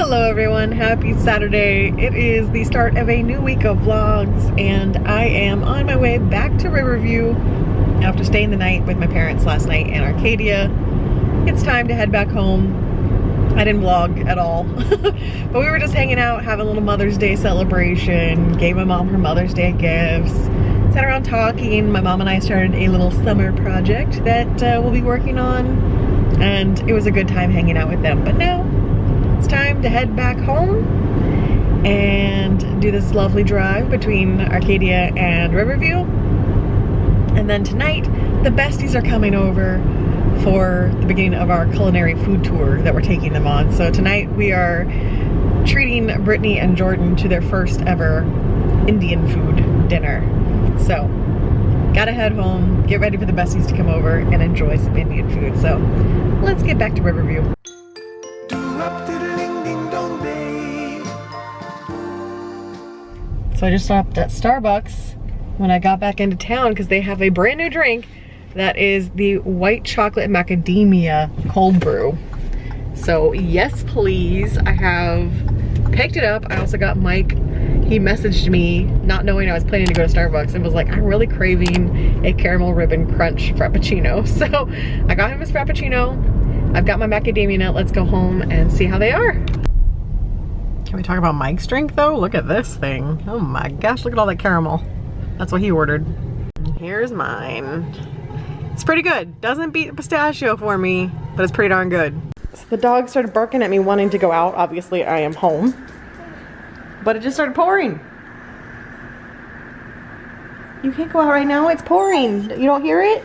Hello everyone, happy Saturday. It is the start of a new week of vlogs and I am on my way back to Riverview after staying the night with my parents last night in Arcadia. It's time to head back home. I didn't vlog at all, but we were just hanging out, having a little Mother's Day celebration, gave my mom her Mother's Day gifts, sat around talking. My mom and I started a little summer project that we'll be working on, and it was a good time hanging out with them. But now it's time to head back home and do this lovely drive between Arcadia and Riverview. And then tonight, the Besties are coming over for the beginning of our culinary food tour that we're taking them on. So tonight we are treating Brittany and Jordan to their first ever Indian food dinner. So gotta head home, get ready for the Besties to come over and enjoy some Indian food. So let's get back to Riverview. So I just stopped at Starbucks when I got back into town because they have a brand new drink that is the white chocolate macadamia cold brew. So yes please, I have picked it up. I also got Mike. He messaged me not knowing I was planning to go to Starbucks and was like, I'm really craving a caramel ribbon crunch frappuccino. So I got him his frappuccino. I've got my macadamia nut. Let's go home and see how they are. Can we talk about Mike's drink though? Look at this thing. Oh my gosh, look at all that caramel. That's what he ordered. Here's mine. It's pretty good. Doesn't beat the pistachio for me, but it's pretty darn good. So the dog started barking at me wanting to go out. Obviously I am home, but it just started pouring. You can't go out right now, it's pouring. You don't hear it?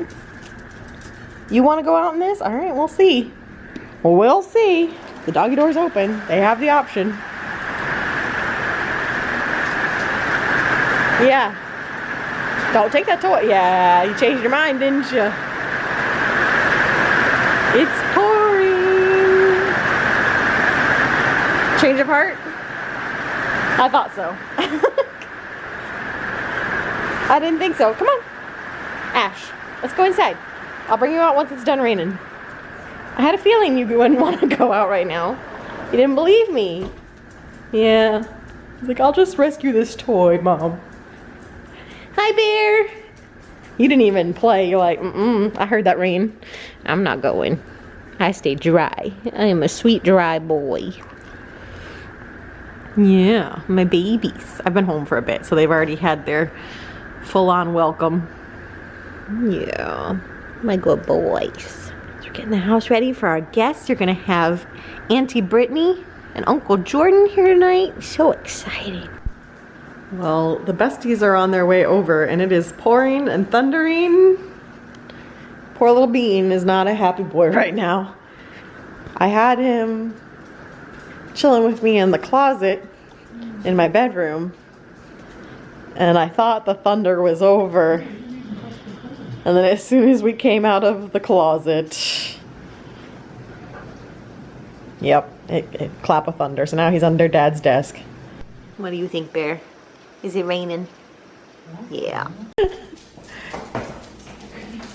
You want to go out in this? All right, we'll see. We'll see. The doggy door's open. They have the option. Yeah. Don't take that toy. Yeah, you changed your mind, didn't you? It's pouring. Change of heart? I thought so. I didn't think so. Come on. Ash, let's go inside. I'll bring you out once it's done raining. I had a feeling you wouldn't want to go out right now. You didn't believe me. Yeah. He's like, I'll just rescue this toy, Mom. Hi, Bear. You didn't even play. You're like, I heard that rain. I'm not going. I stay dry. I am a sweet, dry boy. Yeah, my babies. I've been home for a bit, so they've already had their full-on welcome. Yeah, my good boys. So we're getting the house ready for our guests. You're gonna have Auntie Brittany and Uncle Jordan here tonight. So exciting. Well, the Besties are on their way over and it is pouring and thundering. Poor little Bean is not a happy boy right now. I had him chilling with me in the closet in my bedroom and I thought the thunder was over. And then as soon as we came out of the closet, yep, it clap of thunder. So now he's under Dad's desk. What do you think, Bear? Is it raining? Yeah.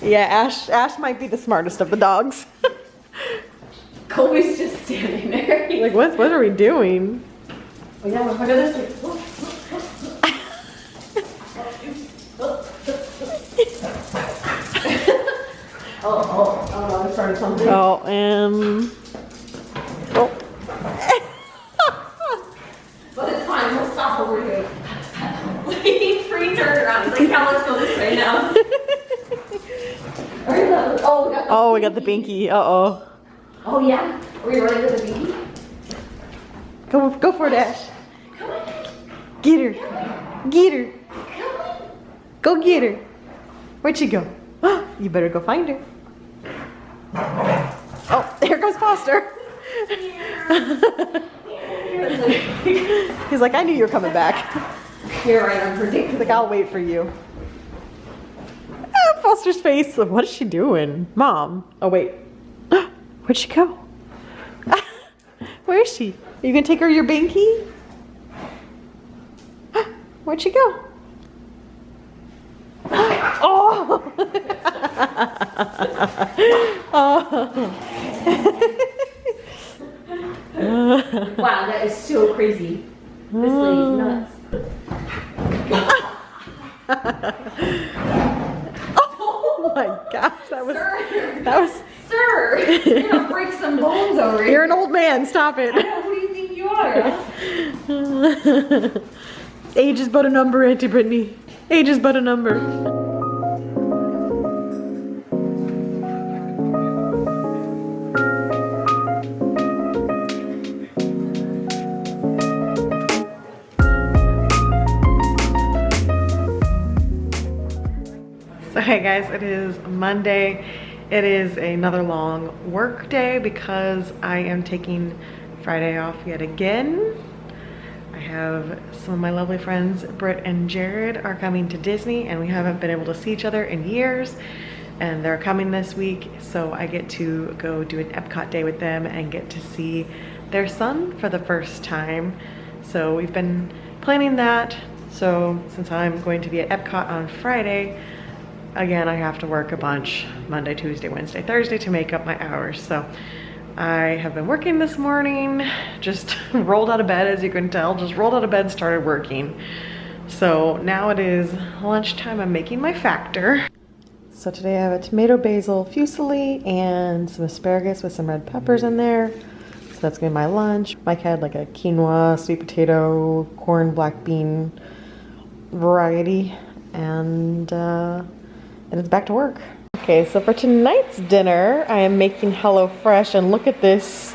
Yeah, Ash might be the smartest of the dogs. Colby's just standing there. Like, what are we doing? Oh yeah, look at this. Oh, I started something. Oh, oh. But it's fine, we'll stop over here. Waiting for you to turn around. He's like, yeah, let's go this way now. Oh, we got the binky. Uh-oh. Oh yeah? Are we running with the binky? Go for it, Ash. Come on. Get her. Get her. Come on. Go get her. Where'd she go? You better go find her. Oh, here goes Foster. He's like, I knew you were coming back. You're right, I'm predicting. He's like, I'll wait for you. Foster's face. What is she doing? Mom. Oh, wait. Where'd she go? Where is she? Are you gonna take her your binky? Where'd she go? Oh! Oh. Wow, that is so crazy. This lady's nuts. Oh my gosh, that was. Sir, you're gonna break some bones over here. You're an old man, stop it. Who do you think you are? Age is but a number, Auntie Brittany. Age is but a number. So hey guys, it is Monday. It is another long work day because I am taking Friday off yet again. I have some of my lovely friends, Britt and Jared, are coming to Disney, and we haven't been able to see each other in years, and they're coming this week, so I get to go do an Epcot day with them and get to see their son for the first time. So we've been planning that. So since I'm going to be at Epcot on Friday, again, I have to work a bunch Monday, Tuesday, Wednesday, Thursday to make up my hours. So I have been working this morning, just rolled out of bed, as you can tell, just rolled out of bed and started working. So now it is lunchtime. I'm making my factor. So today I have a tomato basil fusilli and some asparagus with some red peppers in there. So that's gonna be my lunch. Mike had like a quinoa, sweet potato, corn, black bean variety, and it's back to work. Okay, so for tonight's dinner, I am making HelloFresh, and look at this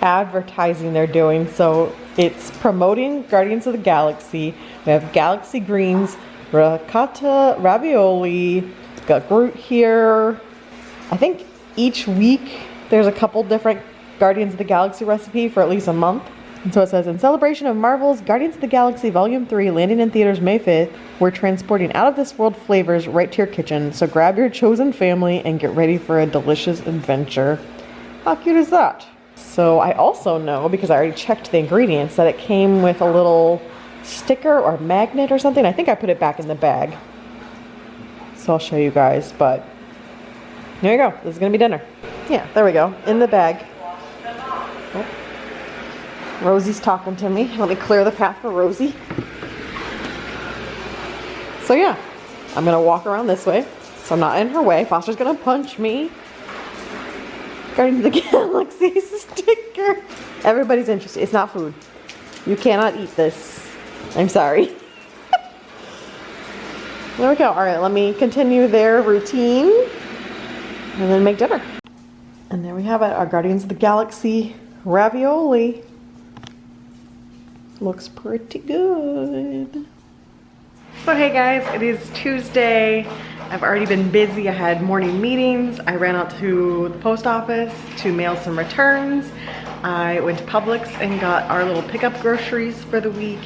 advertising they're doing. So it's promoting Guardians of the Galaxy. We have Galaxy Greens, ricotta, ravioli, got Groot here. I think each week there's a couple different Guardians of the Galaxy recipe for at least a month. And so it says, in celebration of Marvel's Guardians of the Galaxy Volume 3 landing in theaters May 5th, we're transporting out-of-this-world flavors right to your kitchen. So grab your chosen family and get ready for a delicious adventure. How cute is that? So I also know, because I already checked the ingredients, that it came with a little sticker or magnet or something. I think I put it back in the bag. So I'll show you guys, but there you go. This is gonna be dinner. Yeah, there we go, in the bag. Oh. Rosie's talking to me. Let me clear the path for Rosie. So yeah, I'm gonna walk around this way, so I'm not in her way. Foster's gonna punch me. Guardians of the Galaxy sticker. Everybody's interested. It's not food. You cannot eat this. I'm sorry. There we go. All right, let me continue their routine and then make dinner. And there we have it, our Guardians of the Galaxy ravioli. Looks pretty good. So hey guys, it is Tuesday. I've already been busy. I had morning meetings. I ran out to the post office to mail some returns. I went to Publix and got our little pickup groceries for the week.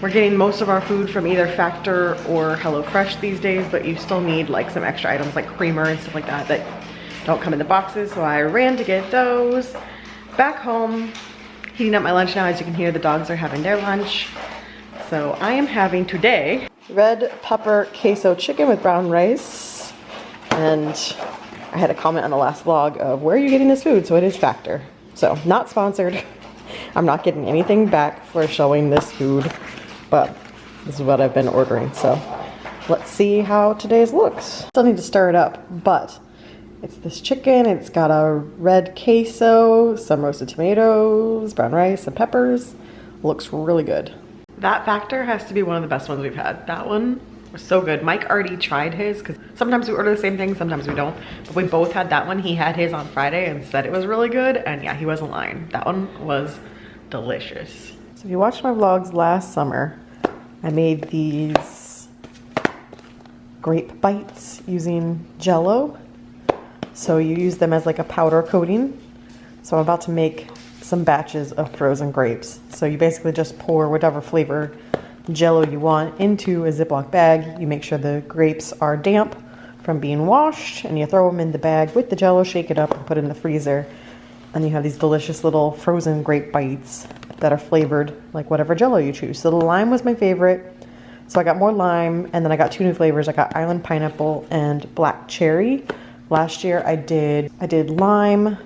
We're getting most of our food from either Factor or HelloFresh these days, but you still need like some extra items like creamer and stuff like that that don't come in the boxes. So I ran to get those. Back home, heating up my lunch now. As you can hear, the dogs are having their lunch. So I am having today red pepper queso chicken with brown rice. And I had a comment on the last vlog of where are you getting this food? So it is Factor. So not sponsored. I'm not getting anything back for showing this food, but this is what I've been ordering. So let's see how today's looks. Still need to stir it up, but it's this chicken. It's got a red queso, some roasted tomatoes, brown rice, and peppers. Looks really good. That Factor has to be one of the best ones we've had. That one was so good. Mike already tried his, because sometimes we order the same thing, sometimes we don't. But we both had that one. He had his on Friday and said it was really good. And yeah, he wasn't lying. That one was delicious. So if you watched my vlogs last summer, I made these grape bites using Jell-O. So you use them as like a powder coating. So I'm about to make some batches of frozen grapes. So you basically just pour whatever flavor Jell-O you want into a Ziploc bag. You make sure the grapes are damp from being washed, and you throw them in the bag with the Jell-O, shake it up, and put it in the freezer. And you have these delicious little frozen grape bites that are flavored like whatever Jell-O you choose. So the lime was my favorite. So I got more lime, and then I got two new flavors. I got island pineapple and black cherry. Last year I did lime,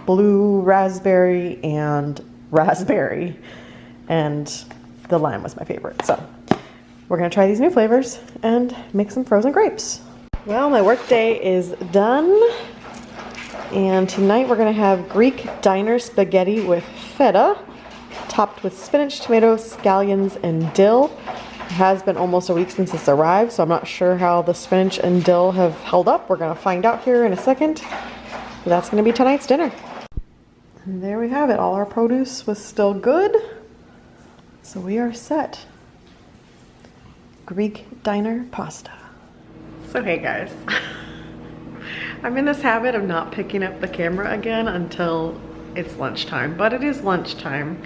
blue raspberry, and raspberry, and the lime was my favorite. So we're gonna try these new flavors and make some frozen grapes. Well, my work day is done, and tonight we're gonna have Greek diner spaghetti with feta, topped with spinach, tomatoes, scallions, and dill. It has been almost a week since this arrived, so I'm not sure how the spinach and dill have held up. We're gonna find out here in a second. But that's gonna be tonight's dinner. And there we have it. All our produce was still good, so we are set. Greek diner pasta. So hey guys, I'm in this habit of not picking up the camera again until it's lunchtime, but it is lunchtime.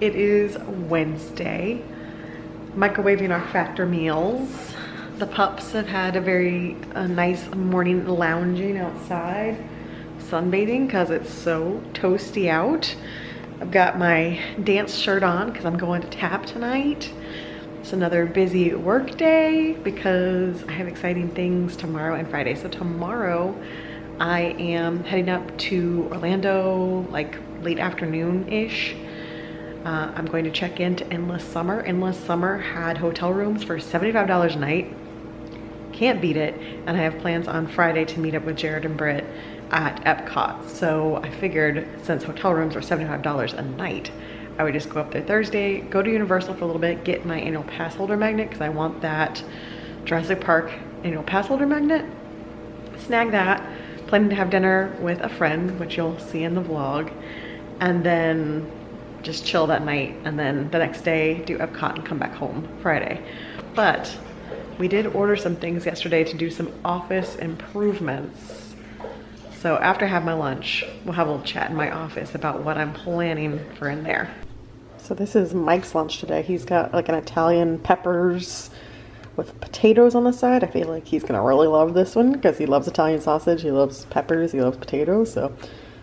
It is Wednesday. Microwaving our factor meals. The pups have had a very nice morning lounging outside, sunbathing because it's so toasty out. I've got my dance shirt on because I'm going to tap tonight. It's another busy work day because I have exciting things tomorrow and Friday. So tomorrow I am heading up to Orlando like late afternoon-ish. I'm going to check into Endless Summer. Endless Summer had hotel rooms for $75 a night. Can't beat it. And I have plans on Friday to meet up with Jared and Britt at Epcot. So I figured since hotel rooms are $75 a night, I would just go up there Thursday, go to Universal for a little bit, get my annual pass holder magnet because I want that Jurassic Park annual pass holder magnet. Snag that. Planning to have dinner with a friend, which you'll see in the vlog, and then just chill that night, and then the next day do Epcot and come back home Friday. But we did order some things yesterday to do some office improvements. So after I have my lunch, we'll have a little chat in my office about what I'm planning for in there. So this is Mike's lunch today. He's got like an Italian peppers with potatoes on the side. I feel like he's gonna really love this one because he loves Italian sausage, he loves peppers, he loves potatoes. So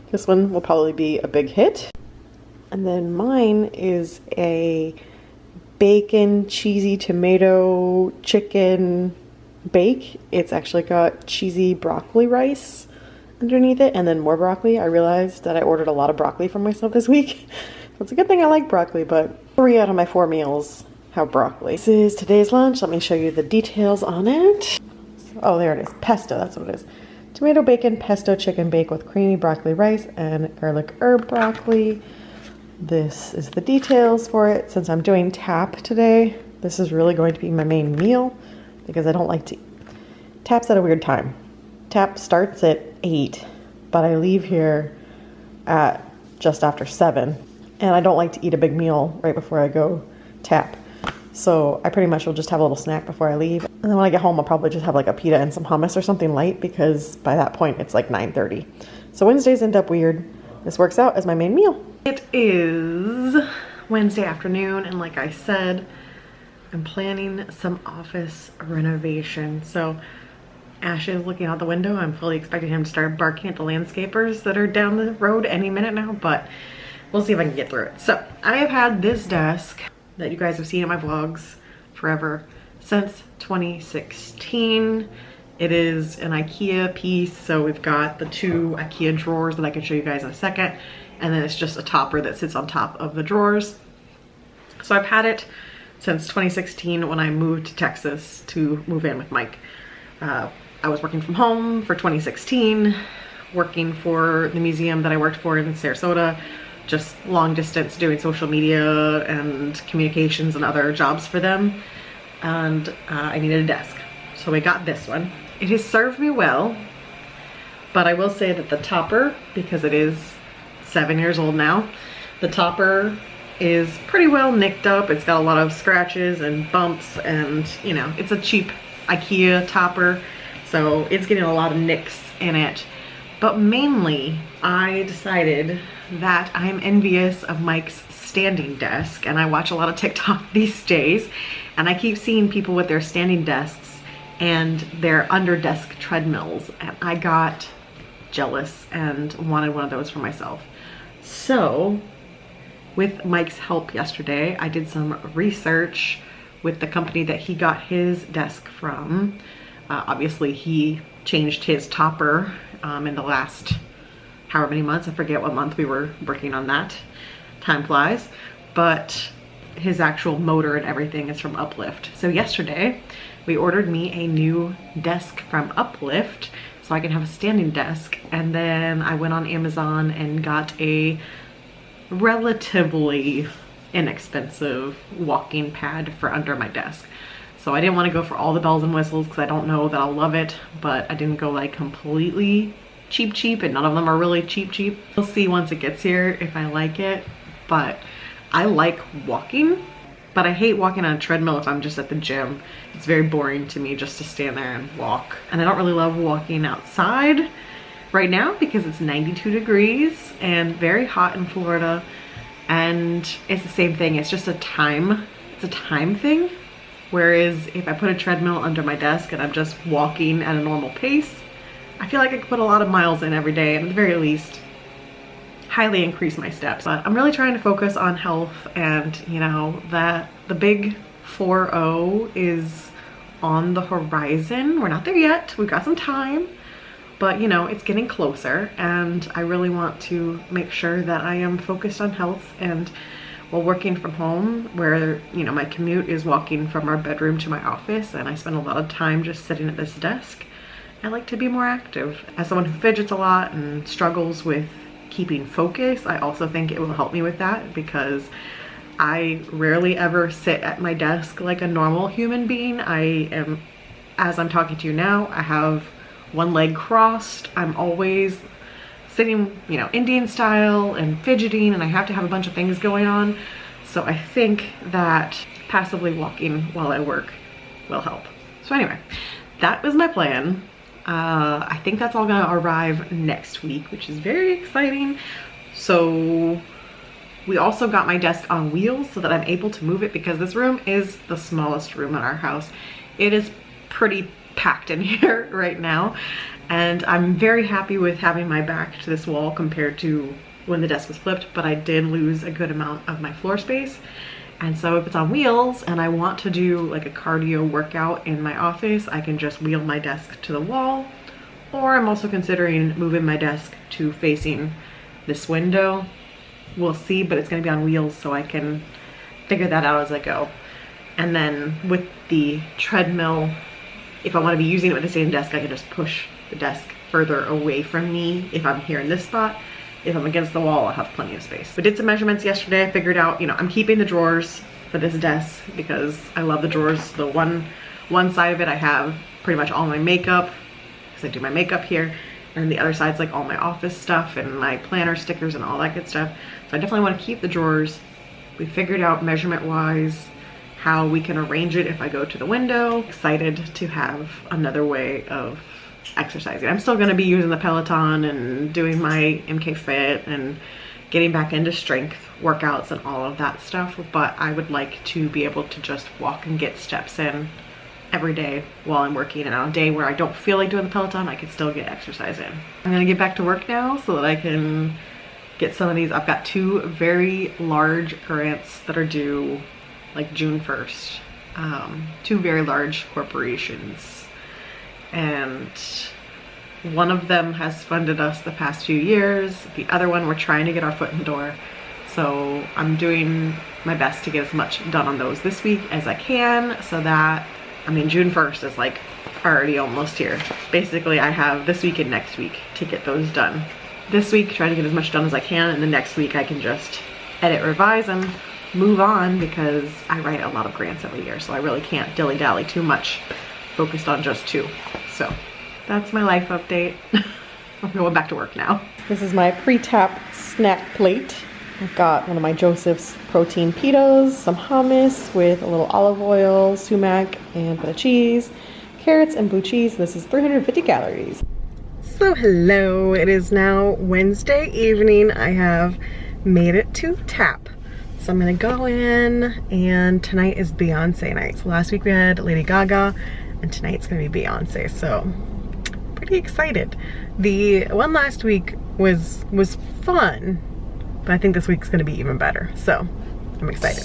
this one will probably be a big hit. And then mine is a bacon, cheesy tomato, chicken bake. It's actually got cheesy broccoli rice underneath it and then more broccoli. I realized that I ordered a lot of broccoli for myself this week. So it's a good thing I like broccoli, but 3 out of my 4 meals have broccoli. This is today's lunch. Let me show you the details on it. Oh, there it is. Pesto, that's what it is. Tomato bacon pesto chicken bake with creamy broccoli rice and garlic herb broccoli. This is the details for it. Since I'm doing tap today, this is really going to be my main meal because I don't like to. Tap's at a weird time. Tap starts at 8, but I leave here at just after 7, and I don't like to eat a big meal right before I go tap. So I pretty much will just have a little snack before I leave. And then when I get home, I'll probably just have like a pita and some hummus or something light because by that point it's like 9:30. So Wednesdays end up weird. This works out as my main meal. It is Wednesday afternoon, and like I said, I'm planning some office renovation. So Ash is looking out the window. I'm fully expecting him to start barking at the landscapers that are down the road any minute now, but we'll see if I can get through it. So I have had this desk that you guys have seen in my vlogs forever, since 2016. It is an IKEA piece, so we've got the 2 IKEA drawers that I can show you guys in a second, and then it's just a topper that sits on top of the drawers. So I've had it since 2016 when I moved to Texas to move in with Mike. I was working from home for 2016, working for the museum that I worked for in Sarasota, just long distance doing social media and communications and other jobs for them. And I needed a desk. So we got this one. It has served me well, but I will say that the topper, because it is 7 years old now, the topper is pretty well nicked up. It's got a lot of scratches and bumps, and you know, it's a cheap IKEA topper, so it's getting a lot of nicks in it. But mainly, I decided that I'm envious of Mike's standing desk, and I watch a lot of TikTok these days, and I keep seeing people with their standing desks and their under desk treadmills, and I got jealous and wanted one of those for myself. So with Mike's help yesterday, I did some research with the company that he got his desk from. Obviously he changed his topper in the last however many months. I forget what month we were working on that. time flies, but his actual motor and everything is from Uplift. So yesterday we ordered me a new desk from Uplift so I can have a standing desk, and then I went on Amazon and got a relatively inexpensive walking pad for under my desk. So I didn't want to go for all the bells and whistles because I don't know that I'll love it, but I didn't go like completely cheap, and none of them are really cheap. We'll see once it gets here if I like it, but I like walking, but I hate walking on a treadmill if I'm just at the gym. It's very boring to me just to stand there and walk. And I don't really love walking outside right now because it's 92 degrees and very hot in Florida. And it's the same thing, it's just a time thing. Whereas if I put a treadmill under my desk and I'm just walking at a normal pace, I feel like I could put a lot of miles in every day, and at the very least, highly increase my steps. But I'm really trying to focus on health, and you know, that the big 4-0 is on the horizon. We're not there yet, we've got some time, but you know, it's getting closer, and I really want to make sure that I am focused on health. And while working from home, where you know, my commute is walking from our bedroom to my office, and I spend a lot of time just sitting at this desk, I like to be more active. As someone who fidgets a lot and struggles with keeping focus, I also think it will help me with that, because I rarely ever sit at my desk like a normal human being. I am, as I'm talking to you now, I have one leg crossed. I'm always sitting, you know, Indian style and fidgeting, and I have to have a bunch of things going on. So I think that passively walking while I work will help. So anyway, that was my plan. I think that's all gonna arrive next week, which is very exciting. So we also got my desk on wheels so that I'm able to move it, because this room is the smallest room in our house. It is pretty packed in here right now, and I'm very happy with having my back to this wall compared to when the desk was flipped, but I did lose a good amount of my floor space. And so if it's on wheels and I want to do like a cardio workout in my office, I can just wheel my desk to the wall. Or I'm also considering moving my desk to facing this window. We'll see, but it's gonna be on wheels, so I can figure that out as I go. And then with the treadmill, if I want to be using it with the same desk, I can just push the desk further away from me if I'm here in this spot. If I'm against the wall, I'll have plenty of space. We did some measurements yesterday. I figured out, you know, I'm keeping the drawers for this desk because I love the drawers. The one side of it, I have pretty much all my makeup, because I do my makeup here. And the other side's like all my office stuff and my planner stickers and all that good stuff. So I definitely want to keep the drawers. We figured out measurement-wise how we can arrange it if I go to the window. Excited to have another way of exercising. I'm still gonna be using the Peloton and doing my MK Fit and getting back into strength workouts and all of that stuff, but I would like to be able to just walk and get steps in every day while I'm working, and on a day where I don't feel like doing the Peloton, I can still get exercise in. I'm gonna get back to work now so that I can get some of these. I've got 2 very large grants that are due like June 1st. 2 very large corporations, and one of them has funded us the past few years. The other one, we're trying to get our foot in the door. So I'm doing my best to get as much done on those this week as I can, so that, I mean, June 1st is like already almost here. Basically, I have this week and next week to get those done. This week, try to get as much done as I can, and the next week I can just edit, revise, and move on, because I write a lot of grants every year, so I really can't dilly-dally too much, focused on just 2. So that's my life update. I'm going back to work now. This is my pre-tap snack plate. I've got one of my Joseph's protein pitas, some hummus with a little olive oil, sumac, and a bit of cheese, carrots, and blue cheese. This is 350 calories. So hello, it is now Wednesday evening. I have made it to tap. So I'm gonna go in, and tonight is Beyonce night. So last week we had Lady Gaga, and tonight's gonna be Beyonce, so pretty excited. The one last week was fun, but I think this week's gonna be even better, so I'm excited.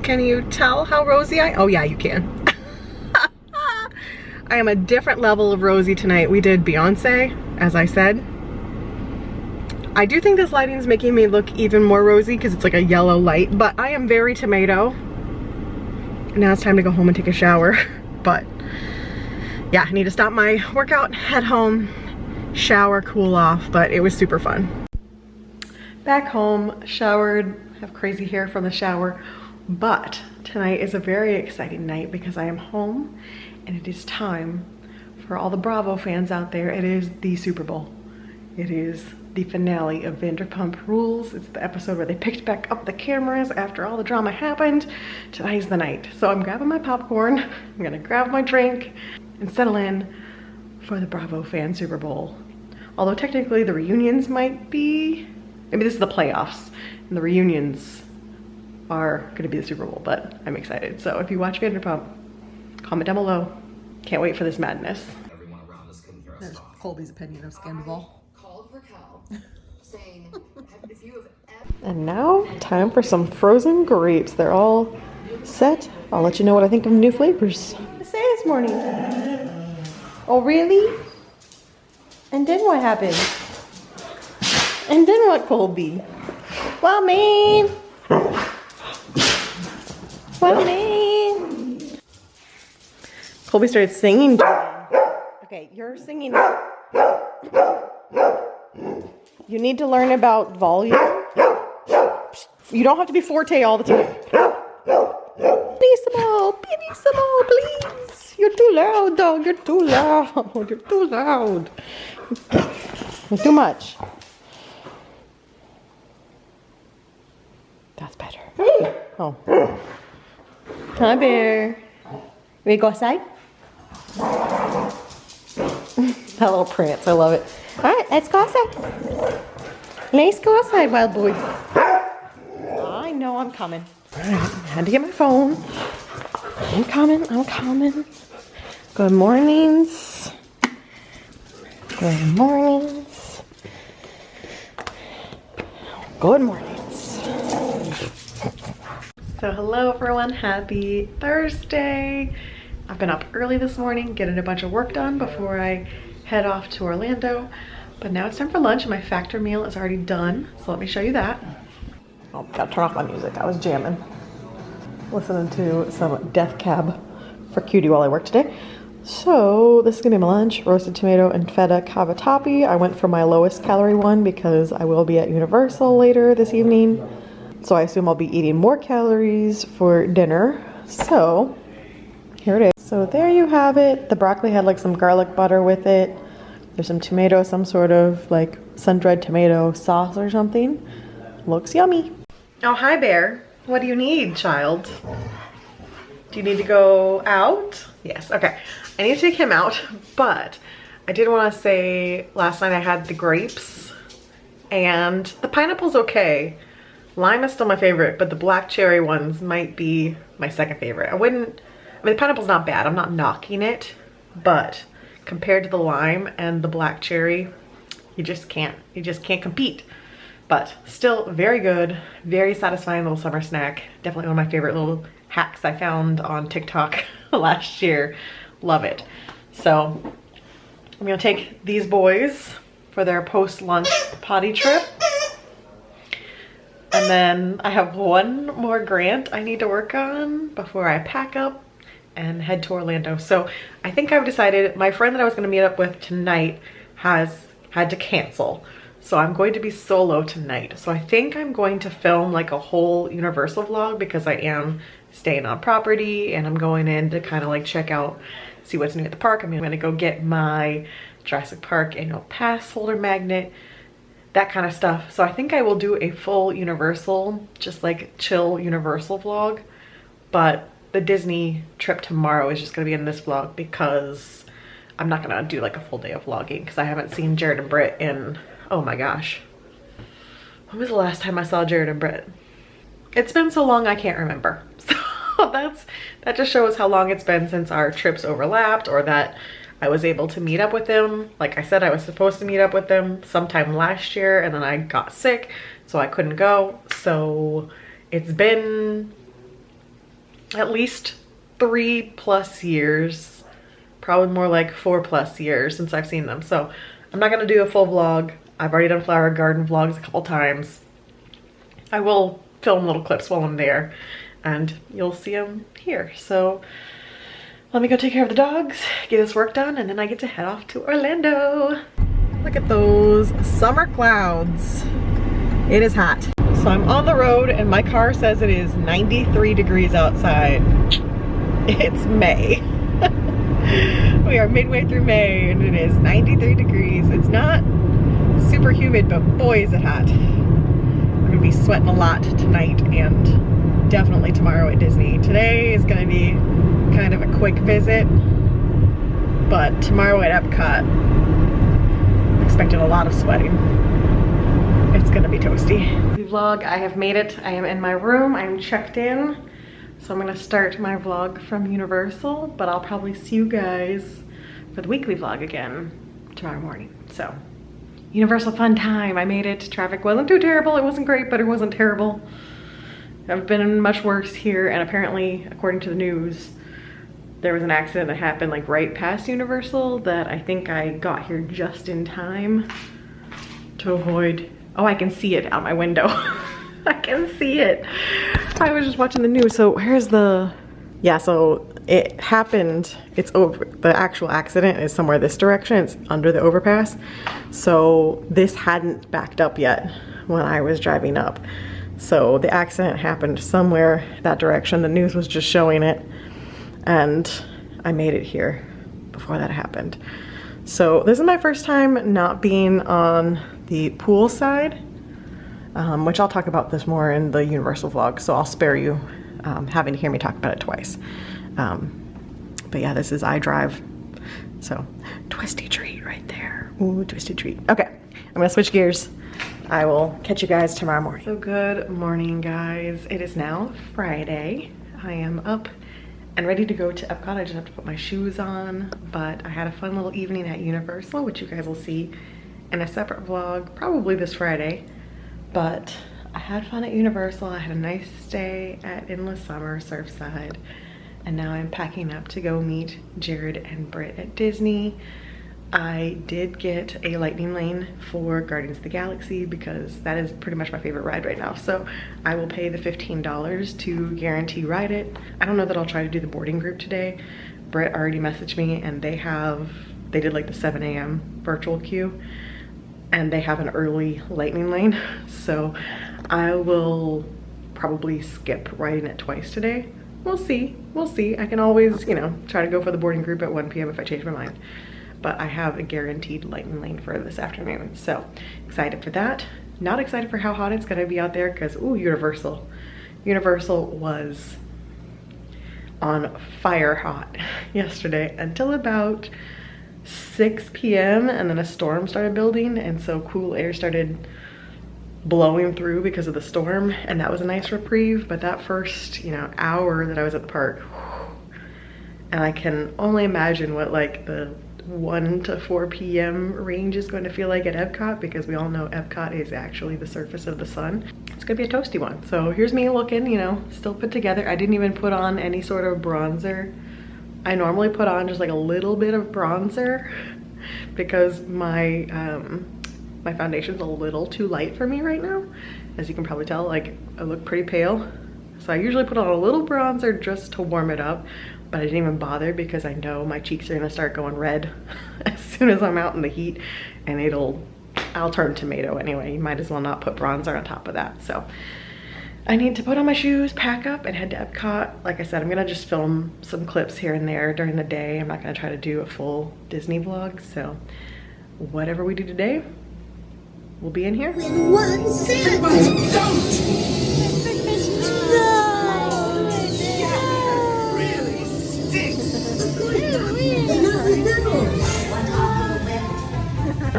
Can you tell how rosy oh yeah, you can. I am a different level of rosy tonight. We did Beyonce, as I said. I do think this lighting is making me look even more rosy because it's like a yellow light, but I am very tomato. Now it's time to go home and take a shower. But yeah, I need to stop my workout, head home, shower, cool off, but it was super fun. Back home, showered, have crazy hair from the shower, but tonight is a very exciting night because I am home and it is time for all the Bravo fans out there. It is the Super Bowl. It is the finale of Vanderpump Rules. It's the episode where they picked back up the cameras after all the drama happened. Tonight's the night. So I'm grabbing my popcorn, I'm gonna grab my drink and settle in for the Bravo fan Super Bowl. Although technically the reunions might be, maybe this is the playoffs and the reunions are gonna be the Super Bowl, but I'm excited. So if you watch Vanderpump, comment down below. Can't wait for this madness. That's Colby's opinion of Scandal. And now, time for some frozen grapes. They're all set. I'll let you know what I think of new flavors. What did I say this morning? Oh, really? And then what happened? And then what, Colby? Well, man. Well, man. Colby started singing. Okay, you're singing. You need to learn about volume. You don't have to be forte all the time. Peaceable, please. You're too loud, dog. You're too loud. You're too loud. You're too much. That's better. Oh. Hi, bear. Ready to go outside? That little prance. I love it. All right, let's go outside. Let's go outside, wild boys. I know I'm coming. All right, I had to get my phone. I'm coming. Good mornings. Good mornings. Good mornings. So hello everyone, happy Thursday. I've been up early this morning getting a bunch of work done before I head off to Orlando, but now it's time for lunch and my factor meal is already done, so let me show you that. Oh, gotta turn off my music. I was jamming, listening to some Death Cab for Cutie while I work today. So this is gonna be my lunch: roasted tomato and feta cavatappi. I went for my lowest calorie one because I will be at Universal later this evening, so I assume I'll be eating more calories for dinner. So here it is. So there you have it. The broccoli had like some garlic butter with it. There's some tomato, some sort of like sun-dried tomato sauce or something. Looks yummy. Oh, hi Bear. What do you need, child? Do you need to go out? Yes, okay. I need to take him out, but I did want to say last night I had the grapes and the pineapple's okay. Lime is still my favorite, but the black cherry ones might be my second favorite. I mean, the pineapple's not bad. I'm not knocking it, but compared to the lime and the black cherry, you just can't compete. But still very good, very satisfying little summer snack. Definitely one of my favorite little hacks I found on TikTok last year. Love it. So I'm gonna take these boys for their post-lunch potty trip. And then I have one more grant I need to work on before I pack up and head to Orlando. So I think I've decided, my friend that I was gonna meet up with tonight has had to cancel. So I'm going to be solo tonight. So I think I'm going to film like a whole Universal vlog because I am staying on property and I'm going in to kind of like check out, see what's new at the park. I'm gonna go get my Jurassic Park annual pass holder magnet, that kind of stuff. So I think I will do a full Universal, just like chill Universal vlog. But the Disney trip tomorrow is just gonna be in this vlog because I'm not gonna do like a full day of vlogging because I haven't seen Jared and Britt in, oh my gosh. When was the last time I saw Jared and Britt? It's been so long I can't remember. So that just shows how long it's been since our trips overlapped, or that I was able to meet up with them. Like I said, I was supposed to meet up with them sometime last year and then I got sick, so I couldn't go. So it's been at least 3+ years, probably more like 4+ years since I've seen them. So I'm not gonna do a full vlog. I've already done flower garden vlogs a couple times. I will film little clips while I'm there and you'll see them here. So let me go take care of the dogs, get this work done, and then I get to head off to Orlando. Look at those summer clouds. It is hot. So I'm on the road and my car says it is 93 degrees outside. It's May. We are midway through May and it is 93 degrees. It's not super humid, but boy is it hot. We're gonna be sweating a lot tonight and definitely tomorrow at Disney. Today is gonna be kind of a quick visit, but tomorrow at Epcot, I'm expecting a lot of sweating. It's gonna be toasty. Vlog, I have made it. I am in my room, I'm checked in. So I'm gonna start my vlog from Universal, but I'll probably see you guys for the weekly vlog again tomorrow morning. So, Universal fun time. I made it. Traffic wasn't too terrible. It wasn't great, but it wasn't terrible. I've been much worse here, and apparently, according to the news, there was an accident that happened like right past Universal that I think I got here just in time to avoid. Oh, I can see it out my window. I can see it. I was just watching the news. So here's the, yeah, so it happened, it's over, the actual accident is somewhere this direction, it's under the overpass. So this hadn't backed up yet when I was driving up. So the accident happened somewhere that direction. The news was just showing it and I made it here before that happened. So this is my first time not being on the pool side. Which I'll talk about this more in the Universal vlog, so I'll spare you having to hear me talk about it twice. But yeah, this is iDrive, so twisty treat right there. Ooh, twisty treat. Okay, I'm gonna switch gears. I will catch you guys tomorrow morning. So good morning, guys. It is now Friday. I am up and ready to go to Epcot. I just have to put my shoes on, but I had a fun little evening at Universal, which you guys will see in a separate vlog, probably this Friday. But I had fun at Universal. I had a nice stay at Endless Summer Surfside, and now I'm packing up to go meet Jared and Britt at Disney. I did get a lightning lane for Guardians of the Galaxy because that is pretty much my favorite ride right now. So I will pay the $15 to guarantee ride it. I don't know that I'll try to do the boarding group today. Britt already messaged me and they did like the 7 a.m. virtual queue. And they have an early lightning lane, so I will probably skip riding it twice today. We'll see, we'll see. I can always, you know, try to go for the boarding group at 1 p.m. if I change my mind. But I have a guaranteed lightning lane for this afternoon, so excited for that. Not excited for how hot it's gonna be out there because, ooh, Universal was on fire hot yesterday until about 6 p.m. and then a storm started building, and so cool air started blowing through because of the storm, and that was a nice reprieve. But that first, you know, hour that I was at the park, and I can only imagine what like the 1 to 4 p.m. range is going to feel like at Epcot, because we all know Epcot is actually the surface of the sun. It's gonna be a toasty one. So here's me looking, you know, still put together. I didn't even put on any sort of bronzer. I normally put on just like a little bit of bronzer because my my foundation's a little too light for me right now. As you can probably tell, like I look pretty pale. So I usually put on a little bronzer just to warm it up, but I didn't even bother because I know my cheeks are gonna start going red as soon as I'm out in the heat, and I'll turn tomato anyway. You might as well not put bronzer on top of that. So I need to put on my shoes, pack up, and head to Epcot. Like I said, I'm gonna just film some clips here and there during the day. I'm not gonna try to do a full Disney vlog, so whatever we do today, we'll be in here. When one said, don't!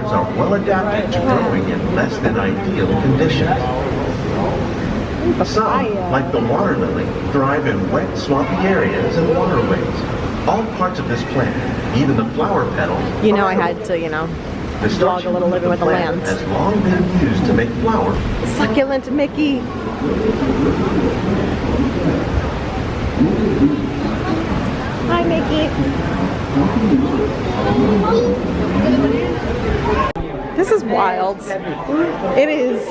Are well adapted to growing in less than ideal conditions. Some, like the water lily, thrive in wet, swampy areas and waterways. All parts of this plant, even the flower petals. You know, I had to, you know, vlog a little living with the land. Has long been used to make flour. Succulent Mickey. Hi, Mickey. This is wild. It is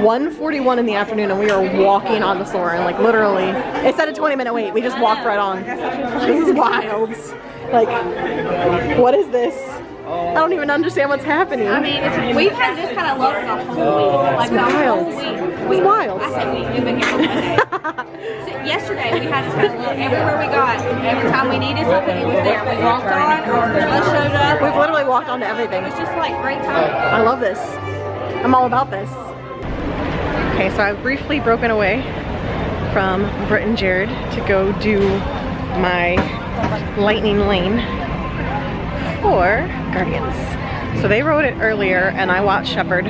1:41 in the afternoon and we are walking on the Soarin', like literally. It said a 20-minute wait. We just walked right on. This is wild. Like, what is this? I don't even understand what's happening. I mean, we've had this kind of luck the whole week. Like, the whole week. It's wild. I said we've been here for one day. So yesterday we had this kind of luck. Everywhere we got, every time we needed something, it was there. We walked on, or the bus showed up. We've literally walked onto everything. It was just like great time. I love this. I'm all about this. Okay, so I've briefly broken away from Britt and Jared to go do my lightning lane for Guardians. So they rode it earlier and I watched Shepherd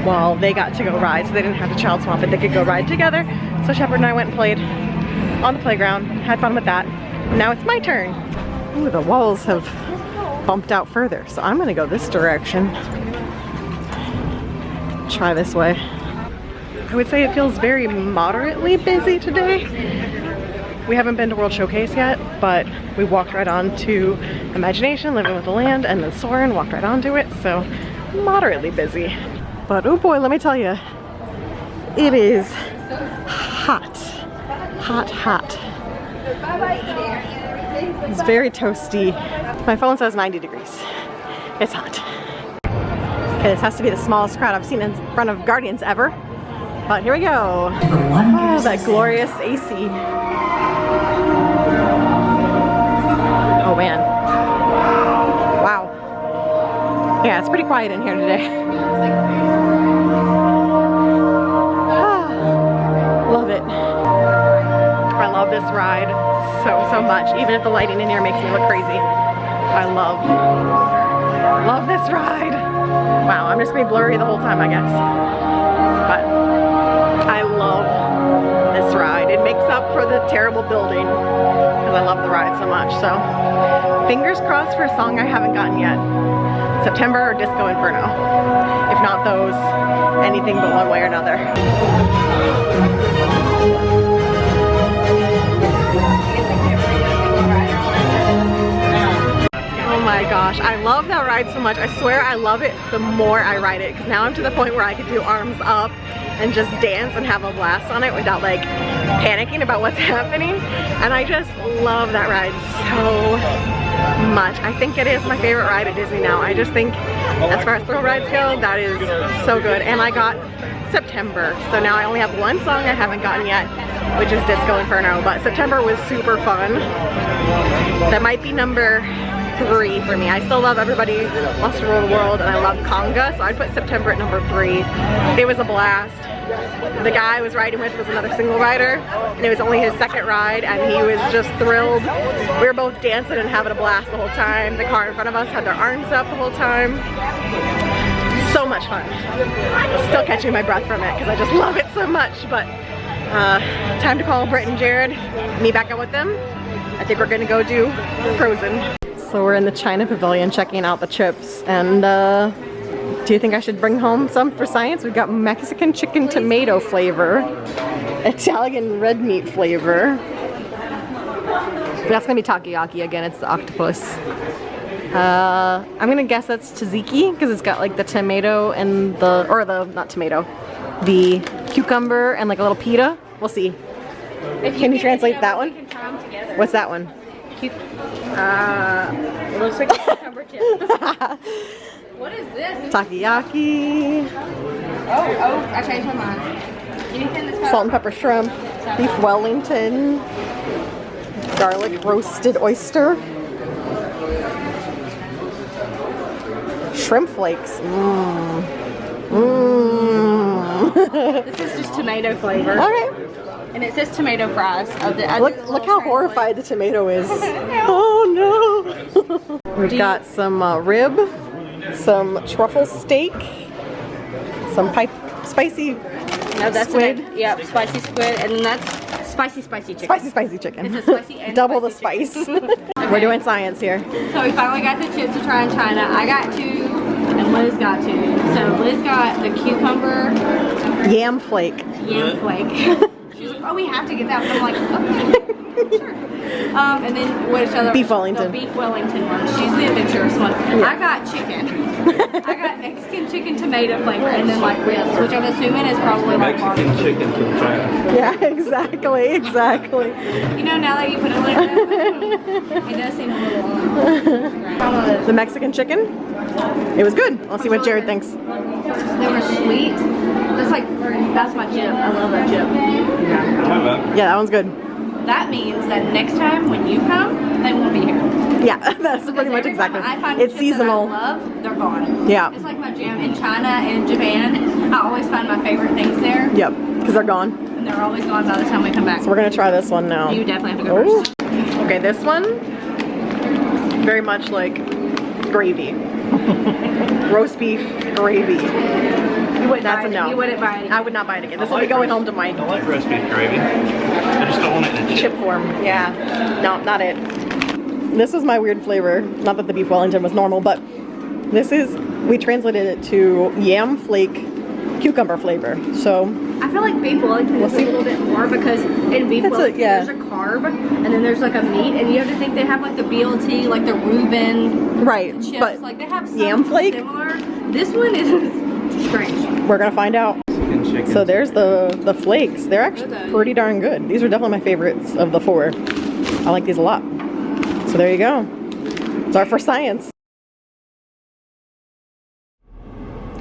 while they got to go ride, so they didn't have to child swap it, they could go ride together. So Shepherd and I went and played on the playground, had fun with that. Now it's my turn. Ooh, the walls have bumped out further, so I'm gonna go this direction. Try this way. I would say it feels very moderately busy today. We haven't been to World Showcase yet, but we walked right on to Imagination, Living with the Land, and then Soarin', walked right onto it, so moderately busy. But oh boy, let me tell you, it is hot, hot, hot. It's very toasty. My phone says 90 degrees. It's hot. Okay, this has to be the smallest crowd I've seen in front of Guardians ever. But here we go. Oh, that glorious AC. Oh man. Wow. Yeah, it's pretty quiet in here today. Love it. I love this ride so much. Even if the lighting in here makes me look crazy. I love this ride. Wow, I'm just gonna be blurry the whole time, I guess. But I love this ride. It makes up for the terrible building because I love the ride so much. So fingers crossed for a song I haven't gotten yet. September or Disco Inferno. If not those, anything but one way or another. Oh my gosh, I love that ride so much. I swear I love it the more I ride it, because now I'm to the point where I could do arms up and just dance and have a blast on it without like panicking about what's happening. And I just love that ride so much. I think it is my favorite ride at Disney now. I just think as far as thrill rides go, that is so good. And I got September, so now I only have one song I haven't gotten yet, which is Disco Inferno, but September was super fun. That might be number 3 for me. I still love Everybody Wants to Rule the World and I love Conga, so I'd put September at number 3. It was a blast. The guy I was riding with was another single rider and it was only his second ride and he was just thrilled. We were both dancing and having a blast the whole time. The car in front of us had their arms up the whole time. So much fun. Still catching my breath from it because I just love it so much, but time to call Britt and Jared, meet back up with them. I think we're gonna go do Frozen. So we're in the China Pavilion checking out the chips, and do you think I should bring home some for science? We've got Mexican chicken tomato flavor, Italian red meat flavor. That's gonna be takoyaki again, it's the octopus. I'm gonna guess that's tzatziki because it's got like the tomato and not tomato, the cucumber and like a little pita. We'll see. Can you translate that one? What's that one? It looks like a cucumber chip. What is this? Takoyaki. Oh, I changed my mind. Anything that's Salt and pepper shrimp, beef Wellington, garlic roasted oyster, shrimp flakes. This is just tomato flavor. Okay. And it says tomato fries. Look how horrified the tomato is. Oh no. We've got some rib, some truffle steak, some spicy squid. Yep, spicy squid, and that's spicy chicken. Spicy chicken. It's a spicy and double the spicy spice. We're doing science here. So we finally got the chips to try in China. I got 2, and Liz got 2. So Liz got the cucumber yam flake. Yam flake. She's like, oh, we have to get that one. I'm like, okay. And then which other? Beef Wellington. The beef Wellington one. She's the adventurous one. Yeah. I got chicken. I got Mexican chicken tomato flavor, and then like ribs, which I'm assuming is probably like Mexican chicken from China. Yeah, exactly. You know, now that you put it like that, it does seem a little. The Mexican chicken, it was good. I'll see what Jared thinks. They were sweet. That's my chip. I love that chip. Yeah, that one's good. That means that next time when you come, they won't be here. Yeah, that's pretty much exactly. I find It's chips seasonal. that I love, they're gone. Yeah. It's like my jam in China and Japan. I always find my favorite things there, Yep, because they're gone. and they're always gone by the time we come back. So we're gonna try this one now. You definitely have to go first. Okay, this one, very much like gravy. Roast beef gravy. You wouldn't That's buy a it. no. You wouldn't buy it. I would not buy it again. This will be going home to Mike. I like roast beef gravy. I just don't want it in a Chip form. Yeah. No, not it. This was my weird flavor. Not that the beef Wellington was normal, but this is, we translated it to yam flake cucumber flavor. So I feel like beef Wellington is a little bit more because in beef That's Wellington yeah. there's a carb and then there's like a meat, and you have to think they have like the BLT, like the Reuben right, chips. but Like they have yam something flake? similar. This one is strange. we're gonna find out. chicken. So there's the flakes. They're actually pretty darn good. These are definitely my favorites of the four. I like these a lot. So there you go. It's our first science.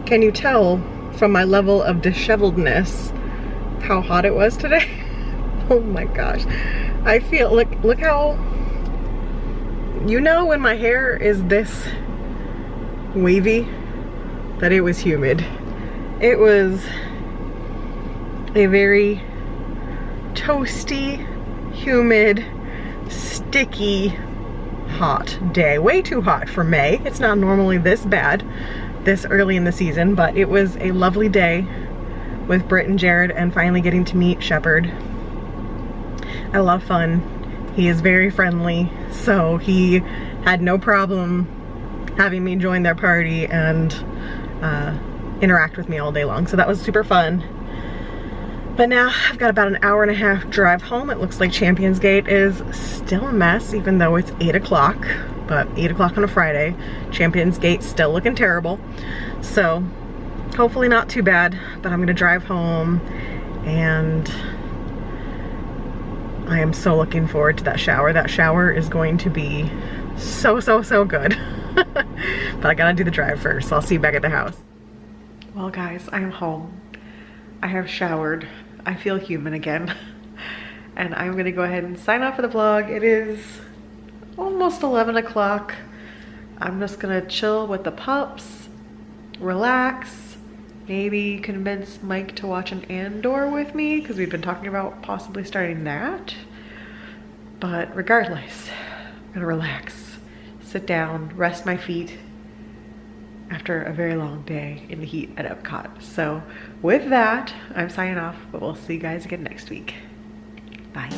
Can you tell from my level of disheveledness how hot it was today? Oh my gosh. I feel, look how, you know when my hair is this wavy, that it was humid. It was a very toasty, humid, sticky, hot day. Way too hot for May. It's not normally this bad this early in the season, but it was a lovely day with Britt and Jared and finally getting to meet Shepherd. I love fun. He is very friendly, so he had no problem having me join their party and interact with me all day long. So that was super fun. But now I've got about an hour and a half drive home. It looks like Champions Gate is still a mess, even though it's 8 o'clock. But 8 o'clock on a Friday, Champions Gate's still looking terrible. So hopefully not too bad, but I'm gonna drive home, and I am so looking forward to that shower. That shower is going to be so good. But I gotta do the drive first, so I'll see you back at the house. Well guys, I am home. I have showered. I feel human again. And I'm gonna go ahead and sign off for the vlog. It is almost 11 o'clock. I'm just gonna chill with the pups, relax, maybe convince Mike to watch an Andor with me, because we've been talking about possibly starting that. But regardless, I'm gonna relax, sit down, rest my feet after a very long day in the heat at Epcot. So with that, I'm signing off, but we'll see you guys again next week. Bye.